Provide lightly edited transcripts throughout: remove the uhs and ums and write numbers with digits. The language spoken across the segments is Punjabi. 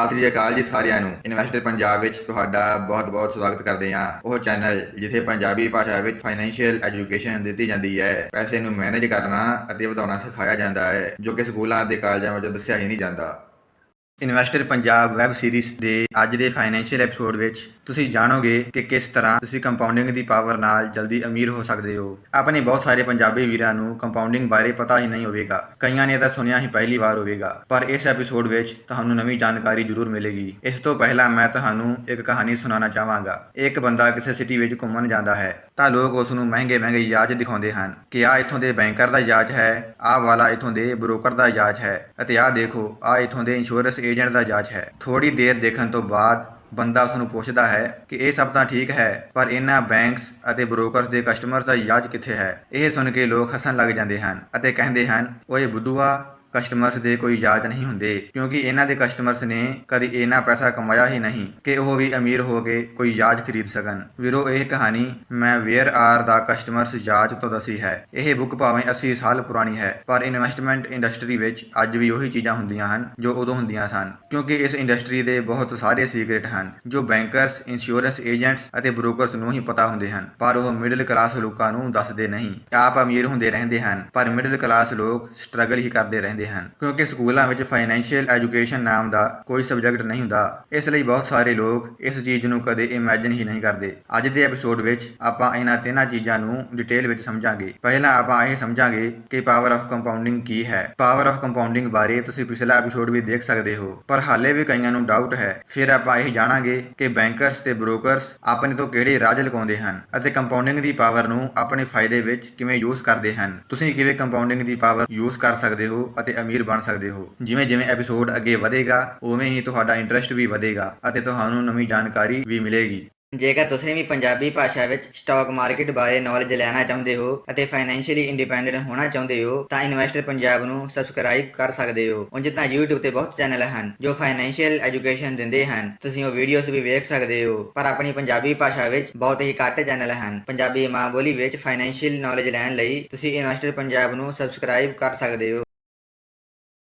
ਸਤਿ ਸ੍ਰੀ ਅਕਾਲ ਜੀ ਸਾਰਿਆਂ ਨੂੰ। ਇਨਵੈਸਟਰ ਪੰਜਾਬ ਵਿੱਚ ਤੁਹਾਡਾ ਬਹੁਤ-ਬਹੁਤ ਸਵਾਗਤ ਕਰਦੇ ਹਾਂ। ਉਹ ਚੈਨਲ ਜਿੱਥੇ ਪੰਜਾਬੀ ਭਾਸ਼ਾ ਵਿੱਚ ਫਾਈਨੈਂਸ਼ੀਅਲ ਐਜੂਕੇਸ਼ਨ ਦਿੱਤੀ ਜਾਂਦੀ ਹੈ, ਪੈਸੇ ਨੂੰ ਮੈਨੇਜ ਕਰਨਾ ਅਤੇ ਵਧਾਉਣਾ ਸਿਖਾਇਆ ਜਾਂਦਾ ਹੈ, ਜੋ ਕਿ ਸਕੂਲਾਂ ਅਤੇ ਕਾਲਜਾਂ ਵਿੱਚ ਦੱਸਿਆ ਹੀ ਨਹੀਂ ਜਾਂਦਾ। ਇਨਵੈਸਟਰ ਪੰਜਾਬ ਵੈਬ ਸੀਰੀਜ਼ ਦੇ ਅੱਜ ਦੇ ਫਾਈਨੈਂਸ਼ੀਅਲ ਐਪੀਸੋਡ ਵਿੱਚ ਤੁਸੀਂ ਜਾਣੋਗੇ ਕਿ ਕਿਸ ਤਰ੍ਹਾਂ ਤੁਸੀਂ ਕੰਪਾਊਂਡਿੰਗ ਦੀ ਪਾਵਰ ਨਾਲ ਜਲਦੀ ਅਮੀਰ ਹੋ ਸਕਦੇ ਹੋ। ਆਪਣੇ ਬਹੁਤ ਸਾਰੇ ਪੰਜਾਬੀ ਵੀਰਾਂ ਨੂੰ ਕੰਪਾਊਂਡਿੰਗ ਬਾਰੇ ਪਤਾ ਹੀ ਨਹੀਂ ਹੋਵੇਗਾ, ਕਈਆਂ ਨੇ ਤਾਂ ਸੁਣਿਆ ਹੀ ਪਹਿਲੀ ਵਾਰ ਹੋਵੇਗਾ, ਪਰ ਇਸ ਐਪੀਸੋਡ ਵਿੱਚ ਤੁਹਾਨੂੰ ਨਵੀਂ ਜਾਣਕਾਰੀ ਜ਼ਰੂਰ ਮਿਲੇਗੀ। ਇਸ ਤੋਂ ਪਹਿਲਾਂ ਮੈਂ ਤੁਹਾਨੂੰ ਇੱਕ ਕਹਾਣੀ ਸੁਣਾਉਣਾ ਚਾਹਾਂਗਾ। ਇੱਕ ਬੰਦਾ ਕਿਸੇ ਸਿਟੀ ਵਿੱਚ ਘੁੰਮਣ ਜਾਂਦਾ ਹੈ ਤਾਂ ਲੋਕ ਉਸ ਨੂੰ ਮਹਿੰਗੇ ਇਜਾਜ਼ ਦਿਖਾਉਂਦੇ ਹਨ ਕਿ ਆਹ ਇੱਥੋਂ ਦੇ ਬੈਂਕਰ ਦਾ ਇਜਾਜ਼ ਹੈ, ਆਹ ਵਾਲਾ ਇੱਥੋਂ ਦੇ ਬ੍ਰੋਕਰ ਦਾ ਇਜਾਜ਼ ਹੈ ਅਤੇ ਆਹ ਦੇਖੋ ਆਹ ਇੱਥੋਂ ਦੇ ਇੰਸ਼ੋਰੈਂਸ ਏਜੰਟ ਦਾ ਇਜਾਜ਼ ਹੈ। ਥੋੜੀ ਦੇਰ ਦੇਖਣ ਤੋਂ ਬਾਅਦ ਬੰਦਾ ਉਸ ਨੂੰ ਪੁੱਛਦਾ ਹੈ ਕਿ ਇਹ ਸਭ ਤਾਂ ਠੀਕ ਹੈ, ਪਰ ਇਹਨਾਂ ਬੈਂਕਸ ਅਤੇ ਬ੍ਰੋਕਰਸ ਦੇ ਕਸਟਮਰਸ ਦਾ ਇਜਾਜ਼ ਕਿੱਥੇ ਹੈ। ਇਹ ਸੁਣ ਕੇ ਲੋਕ ਹੱਸਣ ਲੱਗ ਜਾਂਦੇ ਹਨ ਅਤੇ ਕਹਿੰਦੇ ਹਨ, ਓਏ ਬੁੱਧੂਆ, ਕਸਟਮਰਸ ਦੇ ਕੋਈ ਇਜਾਜ਼ ਨਹੀਂ ਹੁੰਦੇ, ਕਿਉਂਕਿ ਇਹਨਾਂ ਦੇ ਕਸਟਮਰਸ ਨੇ ਕਦੀ ਇੰਨਾ ਪੈਸਾ ਕਮਾਇਆ ਹੀ ਨਹੀਂ ਕਿ ਉਹ ਵੀ ਅਮੀਰ ਹੋ ਕੇ ਕੋਈ ਇਜਾਜ਼ ਖਰੀਦ ਸਕਣ। ਵੀਰੋ, ਇਹ ਕਹਾਣੀ ਮੈਂ where are the customers Ijaz ਤੋਂ ਦੱਸੀ ਹੈ। ਇਹ ਬੁੱਕ ਭਾਵੇਂ 80 ਸਾਲ ਪੁਰਾਣੀ ਹੈ, ਪਰ ਇਨਵੈਸਟਮੈਂਟ ਇੰਡਸਟਰੀ ਵਿੱਚ ਅੱਜ ਵੀ ਉਹੀ ਚੀਜ਼ਾਂ ਹੁੰਦੀਆਂ ਹਨ ਜੋ ਉਦੋਂ ਹੁੰਦੀਆਂ ਸਨ, ਕਿਉਂਕਿ ਇਸ ਇੰਡਸਟਰੀ ਦੇ ਬਹੁਤ ਸਾਰੇ ਸੀਕ੍ਰੇਟ ਹਨ ਜੋ ਬੈਂਕਰਸ, ਇੰਸ਼ੋਰੈਂਸ ਏਜੰਟਸ ਅਤੇ ਬ੍ਰੋਕਰਸ ਨੂੰ ਹੀ ਪਤਾ ਹੁੰਦੇ ਹਨ, ਪਰ ਉਹ ਮਿਡਲ ਕਲਾਸ ਲੋਕਾਂ ਨੂੰ ਦੱਸਦੇ ਨਹੀਂ। ਆਪ ਅਮੀਰ ਹੁੰਦੇ ਰਹਿੰਦੇ ਹਨ, ਪਰ ਮਿਡਲ ਕਲਾਸ ਲੋਕ ਸਟਰਗਲ ਹੀ ਕਰਦੇ ਰਹਿੰਦੇ ਹਨ, ਕਿਉਂਕਿ ਸਕੂਲਾਂ ਵਿੱਚ ਫਾਈਨੈਂਸ਼ੀਅਲ ਐਜੂਕੇਸ਼ਨ ਨਾਮ ਦਾ ਕੋਈ ਸਬਜੈਕਟ ਨਹੀਂ ਹੁੰਦਾ। ਇਸ ਲਈ ਬਹੁਤ ਸਾਰੇ ਲੋਕ ਇਸ ਚੀਜ਼ ਨੂੰ ਕਦੇ ਇਮੈਜਿਨ ਹੀ ਨਹੀਂ ਕਰਦੇ। ਅੱਜ ਦੇ ਐਪੀਸੋਡ ਵਿੱਚ ਆਪਾਂ ਇਹਨਾਂ ਤਿੰਨਾਂ ਚੀਜ਼ਾਂ ਨੂੰ ਡਿਟੇਲ ਵਿੱਚ ਸਮਝਾਂਗੇ। ਪਹਿਲਾਂ ਆਪਾਂ ਇਹ ਸਮਝਾਂਗੇ ਕਿ ਪਾਵਰ ਆਫ ਕੰਪਾਊਂਡਿੰਗ ਕੀ ਹੈ। ਪਾਵਰ ਆਫ ਕੰਪਾਊਂਡਿੰਗ ਬਾਰੇ ਤੁਸੀਂ ਪਿਛਲਾ ਐਪੀਸੋਡ ਵੀ ਦੇਖ ਸਕਦੇ ਹੋ, ਪਰ ਹਾਲੇ ਵੀ ਕਈਆਂ ਨੂੰ ਡਾਊਟ ਹੈ। ਫਿਰ ਆਪਾਂ ਇਹ ਜਾਣਾਂਗੇ ਕਿ ਬੈਂਕਰਸ ਤੇ ਬ੍ਰੋਕਰਸ ਆਪਣੇ ਤੋਂ ਕਿਹੜੇ ਰਾਜ ਲਗਾਉਂਦੇ ਹਨ ਅਤੇ ਕੰਪਾਊਂਡਿੰਗ ਦੀ ਪਾਵਰ ਨੂੰ ਆਪਣੇ ਫਾਇਦੇ ਵਿੱਚ ਕਿਵੇਂ ਯੂਜ਼ ਕਰਦੇ ਹਨ। ਤੁਸੀਂ ਕਿਵੇਂ ਕੰਪਾਊਂਡਿੰਗ ਦੀ ਪਾਵਰ ਯੂਜ਼ ਕਰ ਸਕਦੇ ਹੋ ਅਤੇ ਅਮੀਰ ਬਣ ਸਕਦੇ ਹੋ। ਜਿਵੇਂ ਜਿਵੇਂ ਐਪੀਸੋਡ ਅੱਗੇ ਵਧੇਗਾ, ਉਵੇਂ ਹੀ ਤੁਹਾਡਾ ਇੰਟਰਸਟ ਵੀ ਵਧੇਗਾ ਅਤੇ ਤੁਹਾਨੂੰ ਨਵੀਂ ਜਾਣਕਾਰੀ ਵੀ ਮਿਲੇਗੀ। ਜੇਕਰ ਤੁਸੀਂ ਵੀ ਪੰਜਾਬੀ ਭਾਸ਼ਾ ਵਿੱਚ ਸਟਾਕ ਮਾਰਕੀਟ ਬਾਰੇ ਨੌਲੇਜ ਲੈਣਾ ਚਾਹੁੰਦੇ ਹੋ ਅਤੇ ਫਾਈਨੈਂਸ਼ੀਅਲੀ ਇੰਡੀਪੈਂਡੈਂਟ ਹੋਣਾ ਚਾਹੁੰਦੇ ਹੋ ਤਾਂ ਇਨਵੈਸਟਰ ਪੰਜਾਬ ਨੂੰ ਸਬਸਕ੍ਰਾਈਬ ਕਰ ਸਕਦੇ ਹੋ। ਉਂਝ ਤਾਂ YouTube ਤੇ ਬਹੁਤ ਚੈਨਲ ਹਨ ਜੋ ਫਾਈਨੈਂਸ਼ੀਅਲ ਐਜੂਕੇਸ਼ਨ ਦਿੰਦੇ ਹਨ, ਤੁਸੀਂ ਉਹ ਵੀਡੀਓਜ਼ ਵੀ ਵੇਖ ਸਕਦੇ ਹੋ, ਪਰ ਆਪਣੀ ਪੰਜਾਬੀ ਭਾਸ਼ਾ ਵਿੱਚ ਬਹੁਤ ਹੀ ਘੱਟ ਚੈਨਲ ਹਨ। ਪੰਜਾਬੀ ਮਾਂ ਬੋਲੀ ਵਿੱਚ ਫਾਈਨੈਂਸ਼ੀਅਲ ਨੌਲੇਜ ਲੈਣ ਲਈ ਤੁਸੀਂ ਇਨਵੈਸਟਰ ਪੰਜਾਬ ਨੂੰ ਸਬਸਕ੍ਰਾਈਬ ਕਰ ਸਕਦੇ ਹੋ।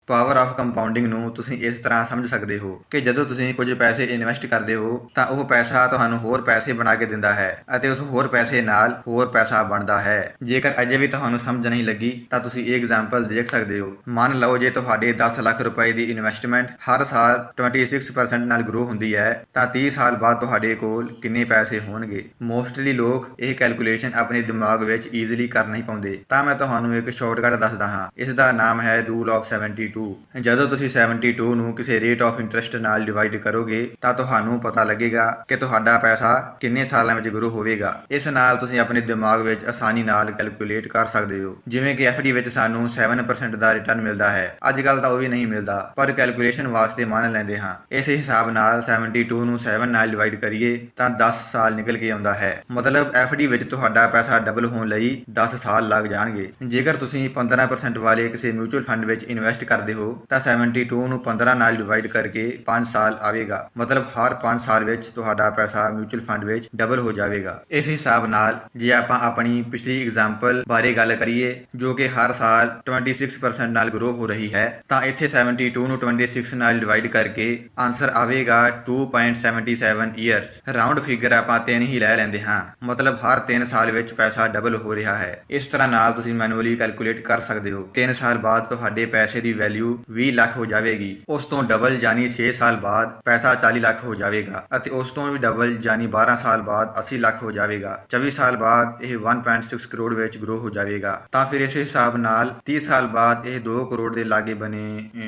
ਪਾਵਰ ਆਫ ਕੰਪਾਊਂਡਿੰਗ ਨੂੰ ਤੁਸੀਂ ਇਸ ਤਰ੍ਹਾਂ ਸਮਝ ਸਕਦੇ ਹੋ ਕਿ ਜਦੋਂ ਤੁਸੀਂ ਕੁਝ ਪੈਸੇ ਇਨਵੈਸਟ ਕਰਦੇ ਹੋ ਤਾਂ ਉਹ ਪੈਸਾ ਤੁਹਾਨੂੰ ਹੋਰ ਪੈਸੇ ਬਣਾ ਕੇ ਦਿੰਦਾ ਹੈ ਅਤੇ ਉਸ ਹੋਰ ਪੈਸੇ ਨਾਲ ਹੋਰ ਪੈਸਾ ਬਣਦਾ ਹੈ। ਜੇਕਰ ਅਜੇ ਵੀ ਤੁਹਾਨੂੰ ਸਮਝ ਨਹੀਂ ਲੱਗੀ ਤਾਂ ਤੁਸੀਂ ਇਹ ਐਗਜ਼ਾਮਪਲ ਦੇਖ ਸਕਦੇ ਹੋ। ਮੰਨ ਲਓ ਜੇ ਤੁਹਾਡੇ 10 ਲੱਖ ਰੁਪਏ ਦੀ ਇਨਵੈਸਟਮੈਂਟ ਹਰ ਸਾਲ 26% ਨਾਲ ਗਰੋ ਹੁੰਦੀ ਹੈ ਤਾਂ 30 ਸਾਲ ਬਾਅਦ ਤੁਹਾਡੇ ਕੋਲ ਕਿੰਨੇ ਪੈਸੇ ਹੋਣਗੇ। ਮੋਸਟਲੀ ਲੋਕ ਇਹ ਕੈਲਕੂਲੇਸ਼ਨ ਆਪਣੇ ਦਿਮਾਗ ਵਿੱਚ ਈਜ਼ੀਲੀ ਕਰ ਨਹੀਂ ਪਾਉਂਦੇ, ਤਾਂ ਮੈਂ ਤੁਹਾਨੂੰ ਇੱਕ ਸ਼ਾਰਟਕਟ ਦੱਸਦਾ ਹਾਂ। ਇਸ ਦਾ ਨਾਮ ਹੈ ਰੂਲ ਆਫ 72। ਜਦੋਂ ਤੁਸੀਂ 72 ਨੂੰ ਕਿਸੇ ਰੇਟ ਆਫ ਇੰਟਰਸਟ ਨਾਲ ਡਿਵਾਈਡ ਕਰੋਗੇ ਤਾਂ ਤੁਹਾਨੂੰ ਪਤਾ ਲੱਗੇਗਾ ਕਿ ਤੁਹਾਡਾ ਪੈਸਾ ਕਿੰਨੇ ਸਾਲਾਂ ਵਿੱਚ ਗਰੋ ਹੋਵੇਗਾ। ਇਸ ਨਾਲ ਤੁਸੀਂ ਆਪਣੇ ਦਿਮਾਗ ਵਿੱਚ ਆਸਾਨੀ ਨਾਲ ਕੈਲਕੂਲੇਟ ਕਰ ਸਕਦੇ ਹੋ। ਜਿਵੇਂ ਕਿ FD ਵਿੱਚ ਸਾਨੂੰ 7% ਦਾ ਰਿਟਰਨ ਮਿਲਦਾ ਹੈ, ਅੱਜ ਕੱਲ੍ਹ ਤਾਂ ਉਹ ਵੀ ਨਹੀਂ ਮਿਲਦਾ, ਪਰ ਕੈਲਕੂਲੇਸ਼ਨ ਵਾਸਤੇ ਮੰਨ ਲੈਂਦੇ ਹਾਂ। ਇਸ ਹਿਸਾਬ ਨਾਲ 72 ਨੂੰ 7 ਨਾਲ ਡਿਵਾਈਡ ਕਰੀਏ ਤਾਂ 10 ਸਾਲ ਨਿਕਲ ਕੇ ਆਉਂਦਾ ਹੈ। ਮਤਲਬ FD ਵਿੱਚ ਤੁਹਾਡਾ ਪੈਸਾ ਡਬਲ ਹੋਣ ਲਈ 10 ਸਾਲ ਲੱਗ ਜਾਣਗੇ। ਜੇਕਰ ਤੁਸੀਂ 15% ਵਾਲੇ ਕਿਸੇ ਮਿਊਚੁਅਲ ਫੰਡ ਵਿੱਚ ਇਨਵੈਸਟ ਕਰਦੇ ਹੋ ਤਾਂ 72 ਨੂੰ 15 ਨਾਲ ਡਿਵਾਈਡ ਕਰਕੇ 5 ਸਾਲ ਆਵੇਗਾ। ਮਤਲਬ ਹਰ 5 ਸਾਲ ਵਿੱਚ ਤੁਹਾਡਾ ਪੈਸਾ ਮਿਊਚੁਅਲ ਫੰਡ ਵਿੱਚ ਡਬਲ ਹੋ ਜਾਵੇਗਾ। ਇਸ ਹਿਸਾਬ ਨਾਲ ਜੇ ਆਪਾਂ ਆਪਣੀ ਪਿਛਲੀ ਐਗਜ਼ਾਮਪਲ ਬਾਰੇ ਗੱਲ ਕਰੀਏ ਜੋ ਕਿ ਹਰ ਸਾਲ 26% ਨਾਲ ਗਰੋ ਹੋ ਰਹੀ ਹੈ, ਤਾਂ ਇੱਥੇ 72 ਨੂੰ 26 ਨਾਲ ਡਿਵਾਈਡ ਕਰਕੇ ਆਨਸਰ ਆਵੇਗਾ 2.77 ਈਅਰਸ। ਰਾਊਂਡ ਫਿਗਰ ਆਪਾਂ 3 ਹੀ ਲੈ ਲੈਂਦੇ ਹਾਂ, ਮਤਲਬ ਹਰ 3 ਸਾਲ ਵਿੱਚ ਪੈਸਾ ਡਬਲ ਹੋ ਰਿਹਾ ਹੈ। ਇਸ ਤਰ੍ਹਾਂ ਨਾਲ ਤੁਸੀਂ ਮੈਨੂਅਲੀ ਕੈਲਕੂਲੇਟ ਕਰ ਸਕਦੇ ਹੋ। 3 ਸਾਲ ਬਾਅਦ ਤੁਹਾਡੇ ਪੈਸੇ ਦੀ ਵੈਲਿਊ 20 ਲੱਖ ਹੋ ਜਾਵੇਗੀ। ਉਸ ਤੋਂ ਡਬਲ ਯਾਨੀ 6 ਸਾਲ ਬਾਅਦ ਪੈਸਾ 40 ਲੱਖ ਹੋ ਜਾਵੇਗਾ ਅਤੇ ਉਸ ਤੋਂ ਵੀ ਡਬਲ ਯਾਨੀ 12 ਸਾਲ ਬਾਅਦ 80 ਲੱਖ ਹੋ ਜਾਵੇਗਾ। 24 ਸਾਲ ਬਾਅਦ ਇਹ 1.6 ਕਰੋੜ ਵਿੱਚ ਗਰੋ ਹੋ ਜਾਵੇਗਾ। ਤਾਂ ਫਿਰ ਇਸ ਹਿਸਾਬ ਨਾਲ 30 ਸਾਲ ਬਾਅਦ ਇਹ 2 ਕਰੋੜ ਦੇ ਲਾਗੇ ਬਣੇ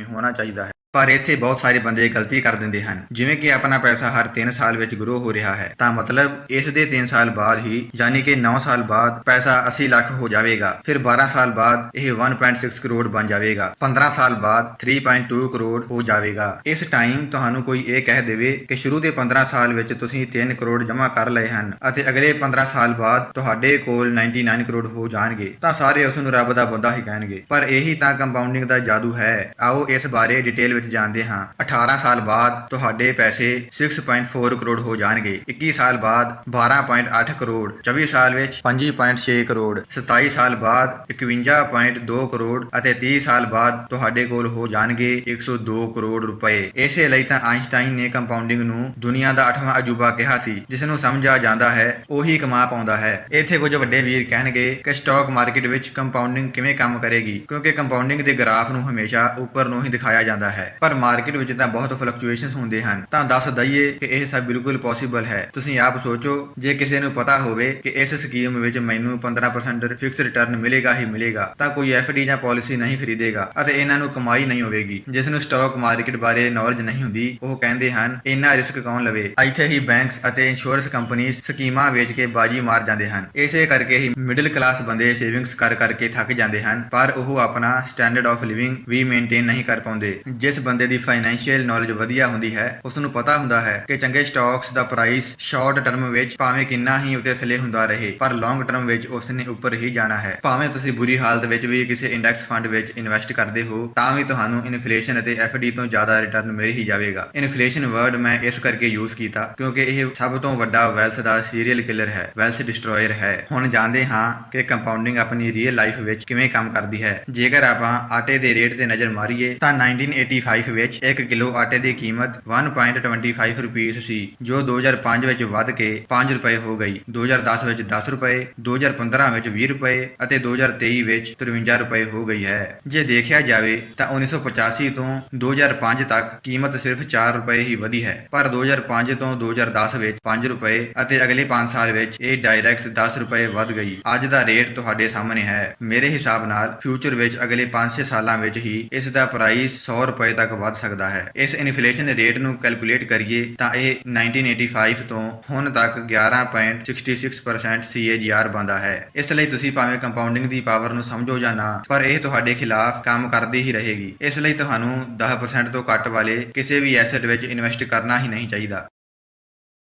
ਹੋਣਾ ਚਾਹੀਦਾ ਹੈ। ਪਰ ਇੱਥੇ ਬਹੁਤ ਸਾਰੇ ਬੰਦੇ ਗਲਤੀ ਕਰ ਦਿੰਦੇ ਹਨ। ਜਿਵੇਂ ਕਿ ਆਪਣਾ ਪੈਸਾ ਹਰ 3 ਸਾਲ ਵਿੱਚ ਗਰੋ ਹੋ ਰਿਹਾ ਹੈ, ਤਾਂ ਮਤਲਬ ਇਸ ਦੇ 3 ਸਾਲ ਬਾਅਦ ਹੀ ਯਾਨੀ ਕਿ 9 ਸਾਲ ਬਾਅਦ ਪੈਸਾ 80 ਲੱਖ ਹੋ ਜਾਵੇਗਾ। ਫਿਰ 12 ਸਾਲ ਬਾਅਦ ਇਹ 1.6 ਕਰੋੜ ਬਣ ਜਾਵੇਗਾ। 15 ਸਾਲ ਬਾਅਦ 3.2 ਕਰੋੜ ਹੋ ਜਾਵੇਗਾ। ਇਸ ਟਾਈਮ ਤੁਹਾਨੂੰ ਕੋਈ ਇਹ ਕਹਿ ਦੇਵੇ ਕਿ ਸ਼ੁਰੂ ਦੇ 15 ਸਾਲ ਵਿੱਚ ਤੁਸੀਂ 3 ਕਰੋੜ ਜਮ੍ਹਾਂ ਕਰ ਲਏ ਹਨ ਅਤੇ ਅਗਲੇ 15 ਸਾਲ ਬਾਅਦ ਤੁਹਾਡੇ ਕੋਲ 99 ਕਰੋੜ ਹੋ ਜਾਣਗੇ, ਤਾਂ ਸਾਰੇ ਉਸ ਨੂੰ ਰੱਬ ਦਾ ਬੰਦਾ ਹੀ ਕਹਿਣਗੇ। ਪਰ ਇਹੀ ਤਾਂ ਕੰਪਾਊਂਡਿੰਗ ਦਾ ਜਾਦੂ ਹੈ। ਆਓ ਇਸ ਬਾਰੇ ਡਿਟੇਲ ਵਿੱਚ ਰੇਟ ਜਾਣਦੇ ਹਾਂ। 18 ਸਾਲ ਬਾਅਦ ਤੁਹਾਡੇ ਪੈਸੇ 6.4 ਕਰੋੜ ਹੋ ਜਾਣਗੇ। 21 ਸਾਲ ਬਾਅਦ 12.8 ਕਰੋੜ, 24 ਸਾਲ ਵਿੱਚ 5.6 ਕਰੋੜ, 27 ਸਾਲ ਬਾਅਦ 51.2 ਕਰੋੜ ਅਤੇ 30 ਸਾਲ ਬਾਅਦ ਤੁਹਾਡੇ ਕੋਲ ਹੋ ਜਾਣਗੇ 102 ਕਰੋੜ ਰੁਪਏ। ਇਸੇ ਲਈ ਤਾਂ ਆਇਨਸਟਾਈਨ ਨੇ ਕੰਪਾਊਂਡਿੰਗ ਨੂੰ ਦੁਨੀਆ ਦਾ 8ਵਾਂ ਅਜੂਬਾ ਕਿਹਾ ਸੀ। ਜਿਸ ਨੂੰ ਸਮਝ ਆ ਜਾਂਦਾ ਹੈ ਉਹੀ ਕਮਾ ਪਾਉਂਦਾ ਹੈ। ਇੱਥੇ ਕੁਝ ਵੱਡੇ ਵੀਰ ਕਹਿਣਗੇ ਕਿ ਸਟਾਕ ਮਾਰਕੀਟ ਵਿੱਚ ਕੰਪਾਊਂਡਿੰਗ ਕਿਵੇਂ ਕੰਮ ਕਰੇਗੀ, ਕਿਉਂਕਿ ਕੰਪਾਊਂਡਿੰਗ ਦੇ ਗ੍ਰਾਫ ਨੂੰ ਹਮੇਸ਼ਾ ਉੱਪਰ ਨੂੰ ਹੀ ਦਿਖਾਇਆ ਜਾਂਦਾ ਹੈ, ਪਰ ਮਾਰਕੀਟ ਵਿੱਚ ਤਾਂ ਬਹੁਤ ਫਲਕਚੁਏਸ਼ਨਸ ਹੁੰਦੇ ਹਨ। ਤਾਂ ਦੱਸ ਦਈਏ ਕਿ ਇਹ ਸਭ ਬਿਲਕੁਲ ਪੋਸੀਬਲ ਹੈ। ਤੁਸੀਂ ਆਪ ਸੋਚੋ, ਜੇ ਕਿਸੇ ਨੂੰ ਪਤਾ ਹੋਵੇ ਕਿ ਇਸ ਸਕੀਮ ਵਿੱਚ ਮੈਨੂੰ 15% ਫਿਕਸ ਰਿਟਰਨ ਮਿਲੇਗਾ ਹੀ ਮਿਲੇਗਾ, ਤਾਂ ਕੋਈ FD ਜਾਂ ਪਾਲਿਸੀ ਨਹੀਂ ਖਰੀਦੇਗਾ ਅਤੇ ਇਹਨਾਂ ਨੂੰ ਕਮਾਈ ਨਹੀਂ ਹੋਵੇਗੀ। ਜਿਸ ਨੂੰ ਸਟਾਕ ਮਾਰਕੀਟ ਬਾਰੇ ਨੌਲੇਜ ਨਹੀਂ ਹੁੰਦੀ ਉਹ ਕਹਿੰਦੇ ਹਨ ਇੰਨਾ ਰਿਸਕ ਕੌਣ ਲਵੇ। ਇੱਥੇ ਹੀ ਬੈਂਕਸ ਅਤੇ ਇੰਸ਼ੋਰੈਂਸ ਕੰਪਨੀਆਂ ਸਕੀਮਾਂ ਵੇਚ ਕੇ ਬਾਜੀ ਮਾਰ ਜਾਂਦੇ ਹਨ। ਇਸੇ ਕਰਕੇ ਹੀ ਮਿਡਲ ਕਲਾਸ ਬੰਦੇ ਸੇਵਿੰਗਸ ਕਰ ਕਰਕੇ ਥੱਕ ਜਾਂਦੇ ਹਨ, ਪਰ ਉਹ ਆਪਣਾ ਸਟੈਂਡਰਡ ਆਫ ਲਿਵਿੰਗ ਵੀ ਮੇਨਟੇਨ ਨਹੀਂ ਕਰ ਪਾਉਂਦੇ। ਜਿਸ ਬੰਦੇ ਦੀ ਫਾਈਨੈਂਸ਼ੀਅਲ ਨੌਲੇਜ ਵਧੀਆ ਹੁੰਦੀ ਹੈ ਉਸ ਨੂੰ ਪਤਾ ਹੁੰਦਾ ਹੈ ਕਿ ਚੰਗੇ ਸਟਾਕਸ ਦਾ ਪ੍ਰਾਈਸ ਸ਼ਾਰਟ ਟਰਮ ਵਿੱਚ ਭਾਵੇਂ ਕਿੰਨਾ ਹੀ ਉੱਤੇ ਥੱਲੇ ਹੁੰਦਾ ਰਹੇ, ਪਰ ਲੌਂਗ ਟਰਮ ਵਿੱਚ ਉਸ ਨੇ ਉੱਪਰ ਹੀ ਜਾਣਾ ਹੈ। ਭਾਵੇਂ ਤੁਸੀਂ ਬੁਰੀ ਹਾਲਤ ਵਿੱਚ ਵੀ ਕਿਸੇ ਇੰਡੈਕਸ ਫੰਡ ਵਿੱਚ ਇਨਵੈਸਟ ਕਰਦੇ ਹੋ ਤਾਂ ਵੀ ਤੁਹਾਨੂੰ ਇਨਫਲੇਸ਼ਨ ਅਤੇ FD ਤੋਂ ਜ਼ਿਆਦਾ ਰਿਟਰਨ ਮਿਲ ਹੀ ਜਾਵੇਗਾ। ਇਨਫਲੇਸ਼ਨ ਵਰਡ ਮੈਂ ਇਸ ਕਰਕੇ ਯੂਜ਼ ਕੀਤਾ ਕਿਉਂਕਿ ਇਹ ਸਭ ਤੋਂ ਵੱਡਾ ਵੈਲਥ ਦਾ ਸੀਰੀਅਲ ਕਿਲਰ ਹੈ, ਵੈਲਥ ਡਿਸਟਰੋਇਰ ਹੈ। ਹੁਣ ਜਾਣਦੇ ਹਾਂ ਕਿ ਕੰਪਾਊਂਡਿੰਗ ਆਪਣੀ ਰੀਅਲ ਲਾਈਫ ਵਿੱਚ ਕਿਵੇਂ ਕੰਮ ਕਰਦੀ ਹੈ। ਜੇਕਰ ਆਪਾਂ ਆਟੇ ਦੇ ਰੇਟ ਤੇ ਨਜ਼ਰ ਮਾਰੀਏ ਤਾਂ 1985 ਵਿੱਚ 1 ਕਿਲੋ ਆਟੇ ਦੀ ਕੀਮਤ 1.25 ਰੁਪਏ ਸੀ, ਜੋ 2005 ਵਿੱਚ ਵੱਧ ਕੇ 5 ਰੁਪਏ ਹੋ ਗਈ, 2010 ਵਿੱਚ 10 ਰੁਪਏ, 2015 ਵਿੱਚ 20 ਰੁਪਏ ਅਤੇ 2023 ਵਿੱਚ 53 ਰੁਪਏ ਹੋ ਗਈ ਹੈ। ਜੇ ਦੇਖਿਆ ਜਾਵੇ ਤਾਂ 1985 ਤੋਂ 2005 ਤੱਕ ਕੀਮਤ ਸਿਰਫ 4 ਰੁਪਏ ਹੀ ਵਧੀ ਹੈ, ਪਰ 2005 ਤੋਂ 2010 ਵਿੱਚ 5 ਰੁਪਏ ਅਤੇ ਅਗਲੇ 5 ਸਾਲ ਵਿੱਚ ਇਹ ਡਾਇਰੈਕਟ 10 ਰੁਪਏ ਵੱਧ ਗਈ। ਅੱਜ ਦਾ ਰੇਟ ਤੁਹਾਡੇ ਸਾਹਮਣੇ ਹੈ। ਮੇਰੇ ਹਿਸਾਬ ਨਾਲ ਫਿਊਚਰ ਵਿੱਚ ਅਗਲੇ 5-6 ਸਾਲਾਂ ਵਿੱਚ ਹੀ ਇਸ ਦਾ ਪ੍ਰਾਈਸ 100 ਰੁਪਏ ਤੱਕ ਵੱਧ ਸਕਦਾ ਹੈ। ਇਸ ਇਨਫਲੇਸ਼ਨ ਰੇਟ ਨੂੰ ਕੈਲਕੂਲੇਟ ਕਰੀਏ ਤਾਂ ਇਹ 1985 ਤੋਂ ਹੁਣ ਤੱਕ 11.66% CAGR ਬਣਦਾ ਹੈ। ਇਸ ਲਈ ਤੁਸੀਂ ਭਾਵੇਂ ਕੰਪਾਊਂਡਿੰਗ ਦੀ ਪਾਵਰ ਨੂੰ ਸਮਝੋ ਜਾਂ ਨਾ, ਪਰ ਇਹ ਤੁਹਾਡੇ ਖਿਲਾਫ ਕੰਮ ਕਰਦੀ ਹੀ ਰਹੇਗੀ। ਇਸ ਲਈ ਤੁਹਾਨੂੰ 10% ਤੋਂ ਘੱਟ ਵਾਲੇ ਕਿਸੇ ਵੀ ਐਸੈਟ ਵਿੱਚ ਇਨਵੈਸਟ ਕਰਨਾ ਹੀ ਨਹੀਂ ਚਾਹੀਦਾ।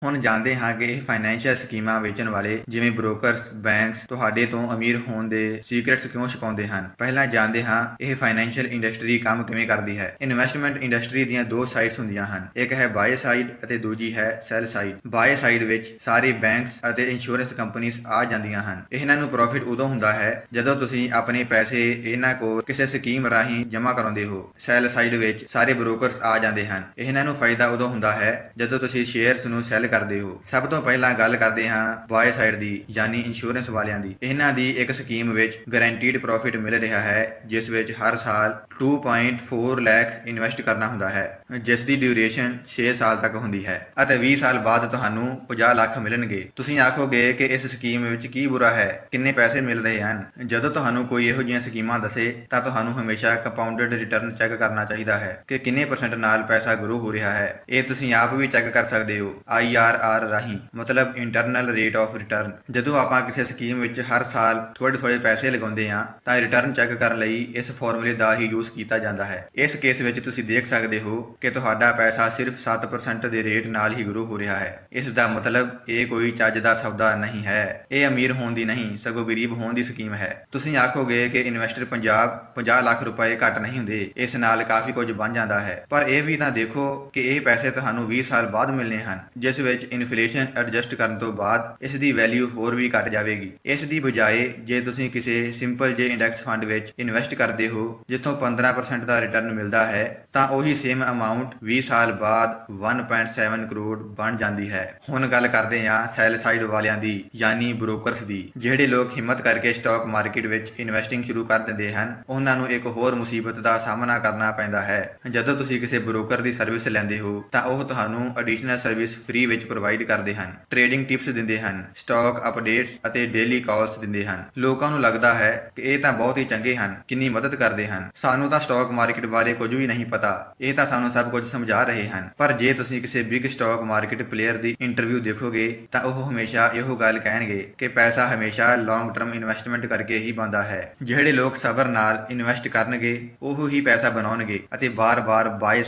ਹੁਣ ਜਾਣਦੇ ਹਾਂ ਕਿ ਇਹ ਫਾਈਨੈਂਸ਼ੀਅਲ ਸਕੀਮਾਂ ਵੇਚਣ ਵਾਲੇ ਜਿਵੇਂ ਬ੍ਰੋਕਰਸ, ਬੈਂਕਸ ਤੁਹਾਡੇ ਤੋਂ ਅਮੀਰ ਹੋਣ ਦੇ ਸੀਕ੍ਰੇਟਸ ਕਿਉਂ ਛੁਪਾਉਂਦੇ ਹਨ। ਪਹਿਲਾਂ ਜਾਣਦੇ ਹਾਂ ਇਹ ਫਾਈਨੈਂਸ਼ੀਅਲ ਇੰਡਸਟਰੀ ਕੰਮ ਕਿਵੇਂ ਕਰਦੀ ਹੈ। ਇਨਵੈਸਟਮੈਂਟ ਇੰਡਸਟਰੀ ਦੀਆਂ ਦੋ ਸਾਈਡਸ ਹੁੰਦੀਆਂ ਹਨ, ਇੱਕ ਹੈ ਬਾਏ ਸਾਈਡ ਅਤੇ ਦੂਜੀ ਹੈ ਸੈਲ ਸਾਈਡ। ਬਾਏ ਸਾਈਡ ਵਿੱਚ ਸਾਰੇ ਬੈਂਕਸ ਅਤੇ ਇੰਸ਼ੋਰੈਂਸ ਕੰਪਨੀਆਂ ਆ ਜਾਂਦੀਆਂ ਹਨ। ਇਹਨਾਂ ਨੂੰ ਪ੍ਰੋਫਿਟ ਉਦੋਂ ਹੁੰਦਾ ਹੈ ਜਦੋਂ ਤੁਸੀਂ ਆਪਣੇ ਪੈਸੇ ਇਹਨਾਂ ਕੋਲ ਕਿਸੇ ਸਕੀਮ ਰਾਹੀਂ ਜਮ੍ਹਾਂ ਕਰਾਉਂਦੇ ਹੋ। ਸੈਲ ਸਾਈਡ ਵਿੱਚ ਸਾਰੇ ਬ੍ਰੋਕਰਸ ਆ ਜਾਂਦੇ ਹਨ। ਇਹਨਾਂ ਨੂੰ ਫਾਇਦਾ ਉਦੋਂ ਹੁੰਦਾ ਹੈ ਜਦੋਂ ਤੁਸੀਂ ਸ਼ੇਅਰਸ ਨੂੰ ਸੈਲ ਕਰਦੇ ਹੋ। ਸਭ ਤੋਂ ਪਹਿਲਾਂ ਗੱਲ ਕਰਦੇ ਹਾਂ ਬਾਏ ਸਾਈਡ ਦੀ, ਯਾਨੀ ਇੰਸ਼ੋਰੈਂਸ ਵਾਲਿਆਂ ਦੀ। ਇਹਨਾਂ ਦੀ ਇੱਕ ਸਕੀਮ ਵਿੱਚ ਗਾਰੰਟੀਡ ਪ੍ਰੋਫਿਟ ਮਿਲ ਰਿਹਾ ਹੈ, ਜਿਸ ਵਿੱਚ ਹਰ ਸਾਲ 2.4 ਲੱਖ ਇਨਵੈਸਟ ਕਰਨਾ ਹੁੰਦਾ ਹੈ, ਜਿਸ ਦੀ ਡਿਊਰੇਸ਼ਨ 6 ਸਾਲ ਤੱਕ ਹੁੰਦੀ ਹੈ ਅਤੇ 20 ਸਾਲ ਬਾਅਦ ਤੁਹਾਨੂੰ 50 ਲੱਖ ਮਿਲਣਗੇ। ਤੁਸੀਂ ਆਖੋਗੇ ਕਿ ਇਸ ਸਕੀਮ ਵਿੱਚ ਕੀ ਬੁਰਾ ਹੈ, ਕਿੰਨੇ ਪੈਸੇ ਮਿਲ ਰਹੇ ਹਨ। ਜਦੋਂ ਤੁਹਾਨੂੰ ਕੋਈ ਇਹੋ ਜਿਹੀਆਂ ਸਕੀਮਾਂ ਦੱਸੇ ਤਾਂ ਤੁਹਾਨੂੰ ਹਮੇਸ਼ਾ ਕੰਪਾਊਂਡਡ ਰਿਟਰਨ ਚੈੱਕ ਕਰਨਾ ਚਾਹੀਦਾ ਹੈ ਕਿ ਕਿੰਨੇ % ਨਾਲ ਪੈਸਾ ਗਰੋ ਹੋ ਰਿਹਾ ਹੈ। ਇਹ ਤੁਸੀਂ ਆਪ ਵੀ ਚੈੱਕ ਕਰ ਸਕਦੇ ਹੋ IRR ਰਾਹੀਂ, ਮਤਲਬ ਇੰਟਰਨਲ ਰੇਟ ਆਫ ਰਿਟਰਨ। ਜਦੋਂ ਆਪਾਂ ਕਿਸੇ ਸਕੀਮ ਵਿੱਚ ਹਰ ਸਾਲ ਥੋੜੇ ਪੈਸੇ ਲਗਾਉਂਦੇ ਹਾਂ ਤਾਂ ਰਿਟਰਨ ਚੈੱਕ ਕਰਨ ਲਈ ਇਸ ਫਾਰਮੂਲੇ ਦਾ ਹੀ ਯੂਜ਼ ਕੀਤਾ ਜਾਂਦਾ ਹੈ। ਇਸ ਕੇਸ ਵਿੱਚ ਤੁਸੀਂ ਦੇਖ ਸਕਦੇ ਹੋ ਕਿ ਤੁਹਾਡਾ ਪੈਸਾ ਸਿਰਫ 7% ਦੇ ਰੇਟ ਨਾਲ ਹੀ ਗਰੋ ਹੋ ਰਿਹਾ ਹੈ। ਇਸ ਦਾ ਮਤਲਬ ਇਹ ਕੋਈ ਚੱਜ ਦਾ ਸੌਦਾ ਨਹੀਂ ਹੈ। ਇਹ ਅਮੀਰ ਹੋਣ ਦੀ ਨਹੀਂ ਸਗੋਂ ਗਰੀਬ ਹੋਣ ਦੀ ਸਕੀਮ ਹੈ। ਤੁਸੀਂ ਆਖੋਗੇ ਕਿ ਇਨਵੈਸਟਰ 50 ਲੱਖ ਰੁਪਏ ਘੱਟ ਨਹੀਂ ਹੁੰਦੇ, ਇਸ ਨਾਲ ਕਾਫੀ ਕੁਝ ਬਣ ਜਾਂਦਾ ਹੈ, ਪਰ ਇਹ ਵੀ ਤਾਂ ਦੇਖੋ ਕਿ ਇਹ ਪੈਸੇ ਤੁਹਾਨੂੰ 20 ਸਾਲ ਬਾਅਦ ਮਿਲਣੇ ਹਨ, ਜਿਸ ਵਿੱਚ ਇਨਫਲੇਸ਼ਨ ਐਡਜਸਟ ਕਰਨ ਤੋਂ ਬਾਅਦ ਇਸ ਦੀ ਵੈਲਿਊ ਹੋਰ ਵੀ ਘਟ ਜਾਵੇਗੀ। ਇਸ ਦੀ ਬਜਾਏ ਜੇ ਤੁਸੀਂ ਕਿਸੇ ਸਿੰਪਲ ਜੇ ਇੰਡੈਕਸ ਫੰਡ ਵਿੱਚ ਇਨਵੈਸਟ ਕਰਦੇ ਹੋ ਜਿੱਥੋਂ 15% ਦਾ ਰਿਟਰਨ ਮਿਲਦਾ ਹੈ ਤਾਂ ਉਹੀ ਸੇਮ ਅਮਾਉਂਟ 20 ਸਾਲ ਬਾਅਦ 1.7 ਕਰੋੜ ਬਣ ਜਾਂਦੀ ਹੈ। ਹੁਣ ਗੱਲ ਕਰਦੇ ਹਾਂ ਸੈਲ ਸਾਈਡ ਵਾਲਿਆਂ ਦੀ, ਯਾਨੀ ਬ੍ਰੋਕਰਸ ਦੀ। ਜਿਹੜੇ ਲੋਕ ਹਿੰਮਤ ਕਰਕੇ ਸਟਾਕ ਮਾਰਕੀਟ ਵਿੱਚ ਇਨਵੈਸਟਿੰਗ ਸ਼ੁਰੂ ਕਰ ਦਿੰਦੇ ਹਨ ਉਹਨਾਂ ਨੂੰ ਇੱਕ ਹੋਰ ਮੁਸੀਬਤ ਦਾ ਸਾਹਮਣਾ ਕਰਨਾ ਪੈਂਦਾ ਹੈ। ਜਦੋਂ ਤੁਸੀਂ ਕਿਸੇ ਬ੍ਰੋਕਰ ਦੀ ਸਰਵਿਸ ਲੈਂਦੇ ਹੋ ਤਾਂ ਉਹ ਤੁਹਾਨੂੰ ਐਡੀਸ਼ਨਲ ਸਰਵਿਸ ਫ੍ਰੀ ਵਿੱਚ ਪ੍ਰੋਵਾਈਡ ਕਰਦੇ ਹਨ, ਟ੍ਰੇਡਿੰਗ ਟਿਪਸ ਦਿੰਦੇ ਹਨ, ਸਟਾਕ ਅਪਡੇਟਸ ਅਤੇ ਡੇਲੀ ਕਾਲਸ ਦਿੰਦੇ ਹਨ। ਲੋਕਾਂ ਨੂੰ ਲੱਗਦਾ ਹੈ ਕਿ ਇਹ ਤਾਂ ਬਹੁਤ ਹੀ ਚੰਗੇ ਹਨ, ਕਿੰਨੀ ਮਦਦ ਕਰਦੇ ਹਨ, ਸਾਨੂੰ ਤਾਂ ਸਟਾਕ ਮਾਰਕੀਟ ਬਾਰੇ ਕੁਝ ਵੀ ਨਹੀਂ ਪਤਾ, ਇਹ ਤਾਂ ਸਾਨੂੰ ਸਭ ਕੁਝ ਸਮਝਾ ਰਹੇ ਹਨ। ਪਰ ਜੇ ਤੁਸੀਂ ਕਿਸੇ ਬਿਗ ਸਟਾਕ ਮਾਰਕੀਟ ਪਲੇਅਰ ਦੀ ਇੰਟਰਵਿਊ ਦੇਖੋਗੇ ਤਾਂ ਉਹ ਹਮੇਸ਼ਾ ਇਹੋ ਗੱਲ ਕਹਿਣਗੇ ਕਿ ਪੈਸਾ ਹਮੇਸ਼ਾ ਲੌਂਗ ਟਰਮ ਇਨਵੈਸਟਮੈਂਟ ਕਰਕੇ ਹੀ ਬਣਦਾ ਹੈ। ਜਿਹੜੇ ਲੋਕ ਸਬਰ ਨਾਲ ਇਨਵੈਸਟ ਕਰਨਗੇ ਉਹ ਹੀ ਪੈਸਾ ਬਣਾਉਣਗੇ ਅਤੇ ਬਾਰ-ਬਾਰ ਬਾਏ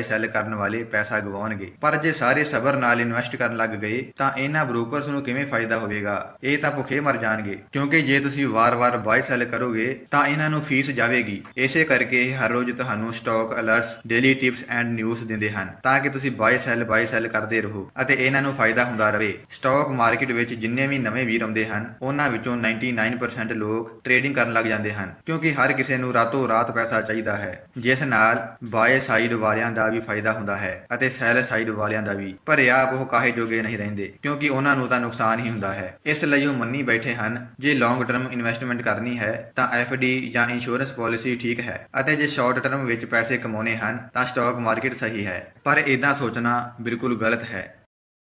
ਸੈਲ ਕਰਨ ਵਾਲੇ ਪੈਸਾ ਗਵਾਉਣਗੇ। ਪਰ ਜੇ ਸਾਰੇ ਸਬਰ ਨਾਲ ਇਨਵੈਸਟ ਕਰਨ ਲੱਗ ਗਏ ਤਾਂ ਇਹਨਾਂ ਬ੍ਰੋਕਰਸ ਨੂੰ ਕਿਵੇਂ ਫਾਇਦਾ ਹੋਵੇਗਾ। ਇਹ ਤਾਂ ਭੁੱਖੇ ਮਰ ਜਾਣਗੇ, ਕਿਉਂਕਿ ਜੇ ਤੁਸੀਂ ਵਾਰ-ਵਾਰ ਬਾਏ ਸੈਲ ਕਰੋਗੇ ਤਾਂ ਇਹਨਾਂ ਨੂੰ ਫੀਸ ਜਾਵੇਗੀ। ਇਸੇ ਕਰਕੇ ਹਰ ਰੋਜ਼ ਤੁਹਾਨੂੰ stock alert alerts, daily tips and news ਦਿੰਦੇ ਹਨ ਤਾਂ ਕਿ ਤੁਸੀਂ ਬਾਈ ਸੈਲ ਕਰਦੇ ਰਹੋ ਅਤੇ ਇਹਨਾਂ ਨੂੰ ਫਾਇਦਾ ਹੁੰਦਾ ਰਹੇ। ਸਟਾਕ ਮਾਰਕੀਟ ਵਿੱਚ ਜਿੰਨੇ ਵੀ ਨਵੇਂ ਵੀਰ ਆਉਂਦੇ ਹਨ ਉਹਨਾਂ ਵਿੱਚੋਂ 99% ਲੋਕ ਟ੍ਰੇਡਿੰਗ ਕਰਨ ਲੱਗ ਜਾਂਦੇ ਹਨ ਕਿਉਂਕਿ ਹਰ ਕਿਸੇ ਨੂੰ ਰਾਤੋਂ ਰਾਤ ਪੈਸਾ ਚਾਹੀਦਾ ਹੈ, ਜਿਸ ਨਾਲ ਬਾਏ ਸਾਈਡ ਵਾਲਿਆਂ ਦਾ ਵੀ ਫਾਇਦਾ ਹੁੰਦਾ ਹੈ ਅਤੇ ਸੈਲ ਸਾਈਡ ਵਾਲਿਆਂ ਦਾ ਵੀ। ਪਰ ਆਪ ਉਹ ਕਾਹੇ ਜੋਗੇ ਨਹੀਂ ਰਹਿੰਦੇ ਕਿਉਂਕਿ ਉਹਨਾਂ ਨੂੰ ਤਾਂ ਨੁਕਸਾਨ ਹੀ ਹੁੰਦਾ ਹੈ। ਇਸ ਲਈ ਉਹ ਮੰਨੀ ਬੈਠੇ ਹਨ ਜੇ ਲੌਂਗ ਟਰਮ ਇਨਵੈਸਟਮੈਂਟ ਕਰਨੀ ਹੈ ਤਾਂ FD ਜਾਂ ਇੰਸ਼ੋਰੈਂਸ ਪਾਲਿਸੀ ਠੀਕ ਹੈ ਅਤੇ ਜੇ ਸ਼ਾਰਟ ਟਰਮ ਵਿੱਚ ਪੈਸੇ ਕਮਾਉਣੇ ਹਨ ਤਾਂ ਸਟਾਕ ਮਾਰਕੀਟ ਸਹੀ ਹੈ। ਪਰ ਇਦਾਂ ਸੋਚਣਾ ਬਿਲਕੁਲ ਗਲਤ ਹੈ।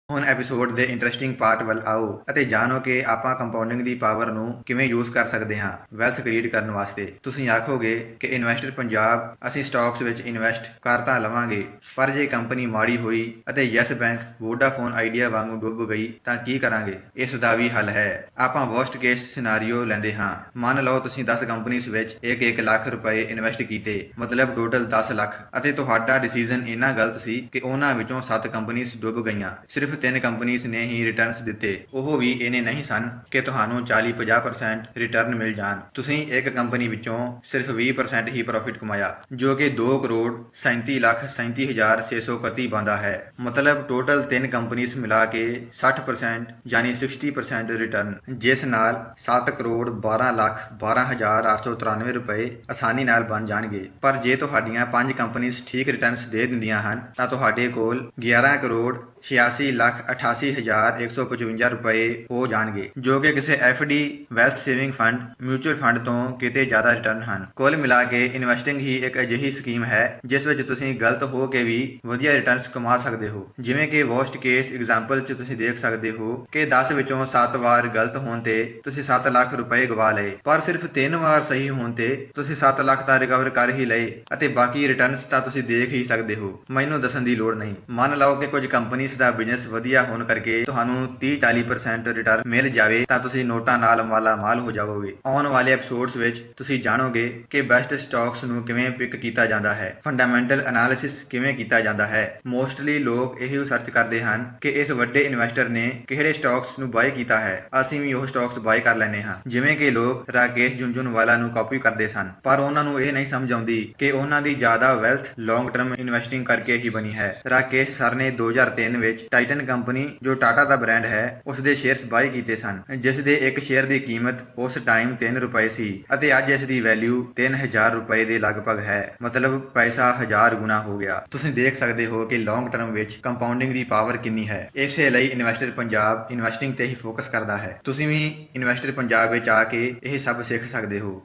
ਹੁਣ ਐਪੀਸੋਡ ਦੇ ਇੰਟਰਸਟਿੰਗ ਪਾਰਟ ਵੱਲ ਆਓ ਅਤੇ ਜਾਣੋ ਕਿ ਆਪਾਂ ਕੰਪਾਊਂਡਿੰਗ ਦੀ ਪਾਵਰ ਨੂੰ ਕਿਵੇਂ ਯੂਜ਼ ਕਰ ਸਕਦੇ ਹਾਂ ਵੈਲਥ ਕ੍ਰੀਏਟ ਕਰਨ ਵਾਸਤੇ। ਤੁਸੀਂ ਆਖੋਗੇ ਕਿ ਇਨਵੈਸਟਰ ਪੰਜਾਬ ਅਸੀਂ ਸਟਾਕਸ ਵਿੱਚ ਇਨਵੈਸਟ ਕਰ ਤਾਂ ਲਵਾਂਗੇ, ਪਰ ਜੇ ਕੰਪਨੀ ਮਾੜੀ ਹੋਈ ਅਤੇ ਯੈਸ ਬੈਂਕ, ਵੋਡਾਫੋਨ ਆਈਡੀਆ ਵਾਂਗੂ ਡੁੱਬ ਗਈ ਤਾਂ ਕੀ ਕਰਾਂਗੇ? ਇਸ ਦਾ ਵੀ ਹੱਲ ਹੈ। ਆਪਾਂ ਵਰਸਟ ਕੇਸ ਸਿਨਾਰੀਓ ਲੈਂਦੇ ਹਾਂ। ਮੰਨ ਲਓ ਤੁਸੀਂ 10 ਕੰਪਨੀਆਂ ਵਿੱਚ 1-1 ਲੱਖ ਰੁਪਏ ਇਨਵੈਸਟ ਕੀਤੇ, ਮਤਲਬ ਟੋਟਲ 10 ਲੱਖ, ਅਤੇ ਤੁਹਾਡਾ ਡਿਸੀਜਨ ਇੰਨਾ ਗਲਤ ਸੀ ਕਿ ਉਹਨਾਂ ਵਿੱਚੋਂ 7 ਕੰਪਨੀਆਂ ਡੁੱਬ ਗਈਆਂ। ਸਿਰਫ 3 ਕੰਪਨੀਆਂ ਨੇ ਹੀ ਰਿਟਰਨਸ ਦਿੱਤੇ, ਉਹ ਵੀ ਇਹਨੇ ਨਹੀਂ ਸਨ ਕਿ ਤੁਹਾਨੂੰ 40-50% ਰਿਟਰਨ ਮਿਲ ਜਾਣ। ਤੁਸੀਂ ਇੱਕ ਕੰਪਨੀ ਵਿੱਚੋਂ ਸਿਰਫ 20% ਹੀ ਪ੍ਰੋਫਿਟ ਕਮਾਇਆ, ਜੋ ਕਿ 2,37,37,631 ਬਣਦਾ ਹੈ। ਮਤਲਬ ਟੋਟਲ 3 ਕੰਪਨੀਆਂ ਮਿਲਾ ਕੇ 60% ਯਾਨੀ 60% ਰਿਟਰਨ, ਜਿਸ ਨਾਲ 7,12,12,893 ਰੁਪਏ ਆਸਾਨੀ ਨਾਲ ਬਣ ਜਾਣਗੇ। ਪਰ ਜੇ ਤੁਹਾਡੀਆਂ 5 ਕੰਪਨੀਆਂ ਠੀਕ ਰਿਟਰਨਸ ਦੇ ਦਿੰਦੀਆਂ ਹਨ ਤਾਂ ਤੁਹਾਡੇ ਕੋਲ 11,86,88,155 ਰੁਪਏ ਹੋ ਜਾਣਗੇ, ਜੋ ਕਿ ਕਿਸੇ FD, wealth saving fund, mutual fund ਤੋਂ ਕਿਤੇ ਜ਼ਿਆਦਾ ਰਿਟਰਨ ਹਨ। ਕੁੱਲ ਮਿਲਾ ਕੇ ਇਨਵੈਸਟਿੰਗ ਹੀ ਇੱਕ ਅਜਿਹੀ ਸਕੀਮ ਹੈ ਜਿਸ ਵਿੱਚ ਤੁਸੀਂ ਗਲਤ ਹੋ ਕੇ ਵੀ ਵਧੀਆ ਰਿਟਰਨਸ ਕਮਾ ਸਕਦੇ ਹੋ। ਜਿਵੇਂ ਕਿ ਵਰਸਟ ਕੇਸ ਐਗਜ਼ਾਮਪਲ 'ਚ ਤੁਸੀਂ ਦੇਖ ਸਕਦੇ ਹੋ ਕਿ 10 ਵਿੱਚੋਂ 7 ਵਾਰ ਗਲਤ ਹੋਣ ਤੇ ਤੁਸੀਂ 7 ਲੱਖ ਰੁਪਏ ਗਵਾ ਲਏ, ਪਰ ਸਿਰਫ 3 ਵਾਰ ਸਹੀ ਹੋਣ ਤੇ ਤੁਸੀਂ 7 ਲੱਖ ਤਾਂ ਰਿਕਵਰ ਕਰ ਹੀ ਲਏ ਅਤੇ ਬਾਕੀ ਰਿਟਰਨਸ ਤਾਂ ਤੁਸੀਂ ਦੇਖ ਹੀ ਸਕਦੇ ਹੋ, ਮੈਨੂੰ ਦੱਸਣ ਦੀ ਲੋੜ ਨਹੀਂ। ਮੰਨ ਲਓ ਕਿ ਕੁਝ ਕੰਪਨੀਆਂ ਦਾ ਬਿਜ਼ਨਸ ਵਧੀਆ ਹੋਣ ਕਰਕੇ ਤੁਹਾਨੂੰ 30-40% ਰਿਟਰਨ ਮਿਲ ਜਾਵੇ ਤਾਂ ਤੁਸੀਂ ਨੋਟਾਂ ਨਾਲ ਮਾਲਾ ਮਾਲ ਹੋ ਜਾਵੋਗੇ। ਆਉਣ ਵਾਲੇ ਐਪੀਸੋਡਸ ਵਿੱਚ ਤੁਸੀਂ ਜਾਣੋਗੇ ਕਿ ਬੈਸਟ ਸਟਾਕਸ ਨੂੰ ਕਿਵੇਂ ਪਿਕ ਕੀਤਾ ਜਾਂਦਾ ਹੈ, ਫੰਡਾਮੈਂਟਲ ਐਨਾਲਿਸਿਸ ਕਿਵੇਂ ਕੀਤਾ ਜਾਂਦਾ ਹੈ। ਮੋਸਟਲੀ ਲੋਕ ਇਹੀ ਸਰਚ ਕਰਦੇ ਹਨ ਕਿ ਇਸ ਵੱਡੇ ਇਨਵੈਸਟਰ ਨੇ ਕਿਹੜੇ ਸਟਾਕਸ ਨੂੰ ਬਾਏ ਕੀਤਾ ਹੈ, ਅਸੀਂ ਵੀ ਉਹ ਸਟਾਕਸ ਬਾਏ ਕਰ ਲੈਂਦੇ ਹਾਂ। ਜਿਵੇਂ ਕਿ ਲੋਕ ਰਾਕੇਸ਼ ਜੁਨਜੁਨਵਾਲਾ ਨੂੰ ਕਾਪੀ ਕਰਦੇ ਸਨ, ਪਰ ਉਹਨਾਂ ਨੂੰ ਇਹ ਨਹੀਂ ਸਮਝ ਆਉਂਦੀ ਕਿ ਉਹਨਾਂ ਦੀ ਜ਼ਿਆਦਾ ਵੈਲਥ ਲੌਂਗ ਟਰਮ ਇਨਵੈਸਟਿੰਗ ਕਰਕੇ ਹੀ ਬਣੀ ਹੈ। ਰਾਕੇਸ਼ ਸਰ ਨੇ 2003 ਵਿੱਚ ਟਾਈਟਨ ਕੰਪਨੀ, ਜੋ ਟਾਟਾ ਦਾ ਬ੍ਰਾਂਡ ਹੈ, ਉਸ ਦੇ ਸ਼ੇਅਰਸ ਬਾਏ ਕੀਤੇ ਸਨ, ਜਿਸ ਦੇ ਇੱਕ ਸ਼ੇਅਰ ਦੀ ਕੀਮਤ ਉਸ ਟਾਈਮ 3 ਰੁਪਏ ਸੀ ਅਤੇ ਅੱਜ ਇਸ ਦੀ ਵੈਲਿਊ 3000 ਰੁਪਏ ਦੇ ਲਗਭਗ ਹੈ। ਮਤਲਬ ਪੈਸਾ 1000 ਗੁਣਾ ਹੋ ਗਿਆ। ਤੁਸੀਂ ਦੇਖ ਸਕਦੇ ਹੋ ਕਿ ਲੌਂਗ ਟਰਮ ਵਿੱਚ ਕੰਪਾਊਂਡਿੰਗ ਦੀ ਪਾਵਰ ਕਿੰਨੀ ਹੈ। ਇਸੇ ਲਈ ਇਨਵੈਸਟਰ ਪੰਜਾਬ ਇਨਵੈਸਟਿੰਗ ਤੇ ਹੀ ਫੋਕਸ ਕਰਦਾ ਹੈ। ਤੁਸੀਂ ਵੀ ਇਨਵੈਸਟਰ ਪੰਜਾਬ ਵਿੱਚ ਆ ਕੇ ਇਹ ਸਭ ਸਿੱਖ ਸਕਦੇ ਹੋ।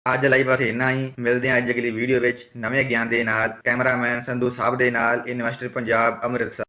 ਅੱਜ ਲਈ ਬਸ ਇੰਨਾ ਹੀ। ਮਿਲਦੇ ਹਾਂ ਅੱਜ ਅਗਲੀ ਵੀਡੀਓ ਵਿੱਚ ਨਵੇਂ ਗਿਆਨ ਦੇ ਨਾਲ। ਕੈਮਰਾਮੈਨ ਸੰਧੂ ਸਾਹਿਬ ਦੇ ਨਾਲ, ਇਨਵੈਸਟਰ ਪੰਜਾਬ ਅੰਮ੍ਰਿਤਸਰ।